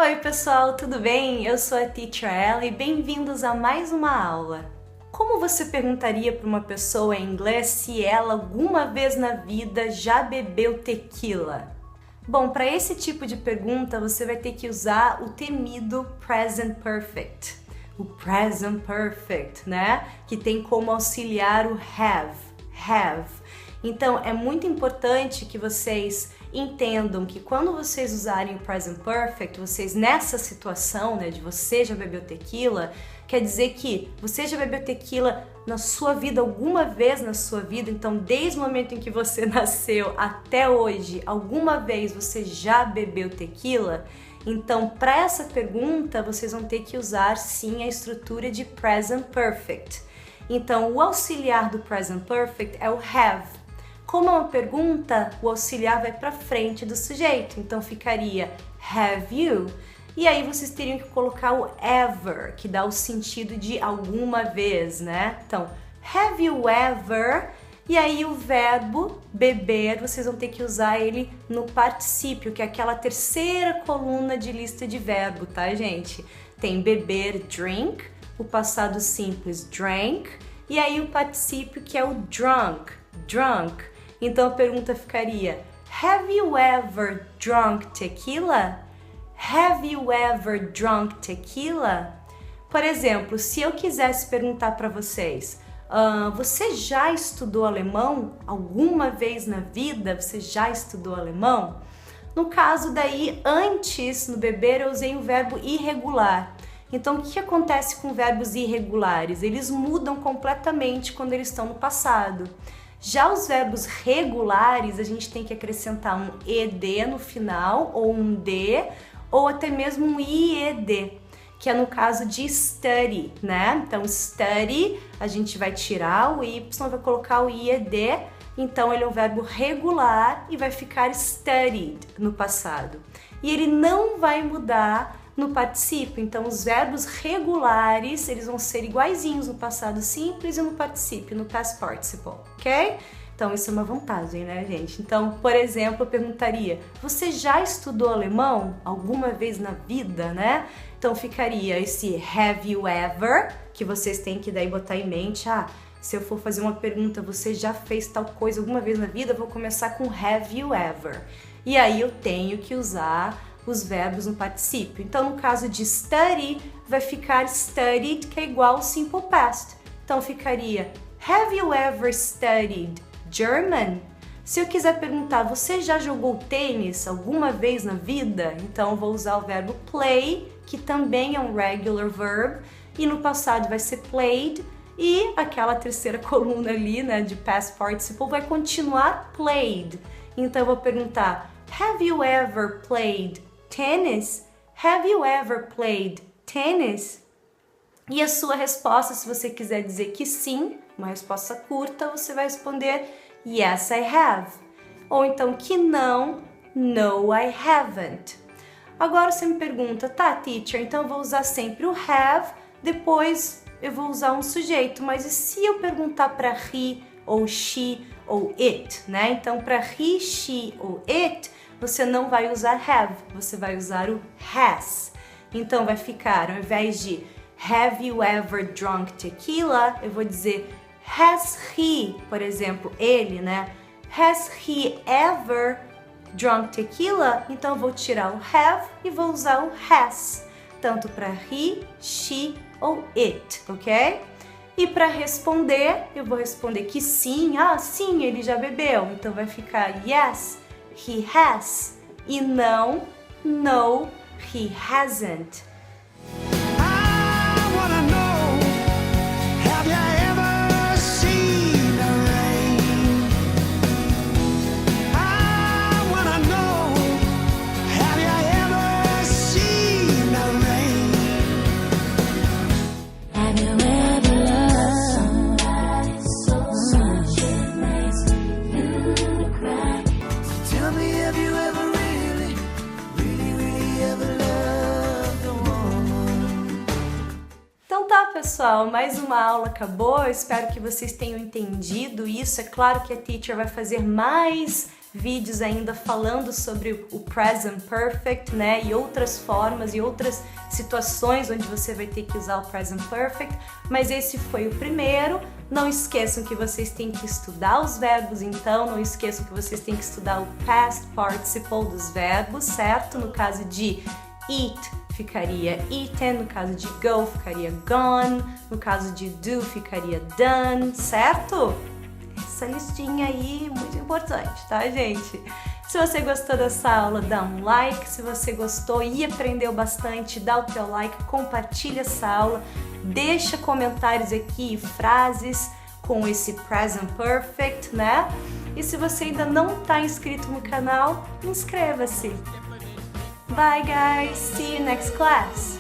Oi pessoal, tudo bem? Eu sou a Teacher Ella e bem-vindos a mais uma aula. Como você perguntaria para uma pessoa em inglês se ela alguma vez na vida já bebeu tequila? Bom, para esse tipo de pergunta você vai ter que usar o temido present perfect. O present perfect, né? Que tem como auxiliar o have. Então é muito importante que vocês entendam que quando vocês usarem o present perfect, vocês nessa situação, né, de você já bebeu tequila, quer dizer que você já bebeu tequila na sua vida, alguma vez na sua vida, então desde o momento em que você nasceu até hoje, alguma vez você já bebeu tequila? Então, para essa pergunta, vocês vão ter que usar sim a estrutura de present perfect. Então, o auxiliar do present perfect é o have. Como é uma pergunta, o auxiliar vai para frente do sujeito, então ficaria have you? E aí vocês teriam que colocar o ever, que dá o sentido de alguma vez, né? Então, have you ever? E aí o verbo beber, vocês vão ter que usar ele no particípio, que é aquela terceira coluna de lista de verbo, tá, gente? Tem beber, drink, o passado simples, drank, e aí o particípio que é o drunk. Então a pergunta ficaria: Have you ever drunk tequila? Have you ever drunk tequila? Por exemplo, se eu quisesse perguntar para vocês, você já estudou alemão alguma vez na vida? Você já estudou alemão? No caso daí, antes, no beber, eu usei o verbo irregular. Então, o que acontece com verbos irregulares? Eles mudam completamente quando eles estão no passado. Já os verbos regulares, a gente tem que acrescentar um ed no final, ou um d, ou até mesmo um ied, que é no caso de study, né? Então, study, a gente vai tirar o y, vai colocar o ied, então ele é um verbo regular e vai ficar studied no passado. E ele não vai mudar no particípio, então os verbos regulares, eles vão ser iguaizinhos no passado simples e no particípio, no past participle, ok? Então isso é uma vantagem, né, gente? Então, por exemplo, eu perguntaria, você já estudou alemão alguma vez na vida, né? Então ficaria esse have you ever, que vocês têm que daí botar em mente, se eu for fazer uma pergunta, você já fez tal coisa alguma vez na vida, eu vou começar com have you ever. E aí eu tenho que usar os verbos no particípio. Então, no caso de study, vai ficar studied, que é igual ao simple past. Então, ficaria Have you ever studied German? Se eu quiser perguntar, você já jogou tênis alguma vez na vida? Então, eu vou usar o verbo play, que também é um regular verb, e no passado vai ser played, e aquela terceira coluna ali, né, de past participle, vai continuar played. Então, eu vou perguntar, Have you ever played tennis? Have you ever played tennis? E a sua resposta, se você quiser dizer que sim, uma resposta curta, você vai responder Yes, I have. Ou então que não, No, I haven't. Agora você me pergunta, tá, teacher, então eu vou usar sempre o have, depois eu vou usar um sujeito, mas e se eu perguntar para he, ou she, ou it, né? Então, para he, she ou it, você não vai usar have, você vai usar o has. Então vai ficar, ao invés de have you ever drunk tequila, eu vou dizer has he, por exemplo, ele, né? Has he ever drunk tequila? Então eu vou tirar o have e vou usar o has, tanto para he, she ou it, ok? E para responder, eu vou responder que sim, sim, ele já bebeu. Então vai ficar yes, he has, e não, no, he hasn't. Pessoal, mais uma aula acabou, eu espero que vocês tenham entendido isso. É claro que a teacher vai fazer mais vídeos ainda falando sobre o present perfect, né? E outras formas e outras situações onde você vai ter que usar o present perfect, mas esse foi o primeiro. Não esqueçam que vocês têm que estudar os verbos, então não esqueçam que vocês têm que estudar o past participle dos verbos, certo? No caso de eat, ficaria eaten, no caso de go, ficaria gone, no caso de do, ficaria done, certo? Essa listinha aí, muito importante, tá, gente? Se você gostou dessa aula, dá um like. Se você gostou e aprendeu bastante, dá o teu like, compartilha essa aula, deixa comentários aqui, frases com esse present perfect, né? E se você ainda não tá inscrito no canal, inscreva-se. Bye guys, see you next class!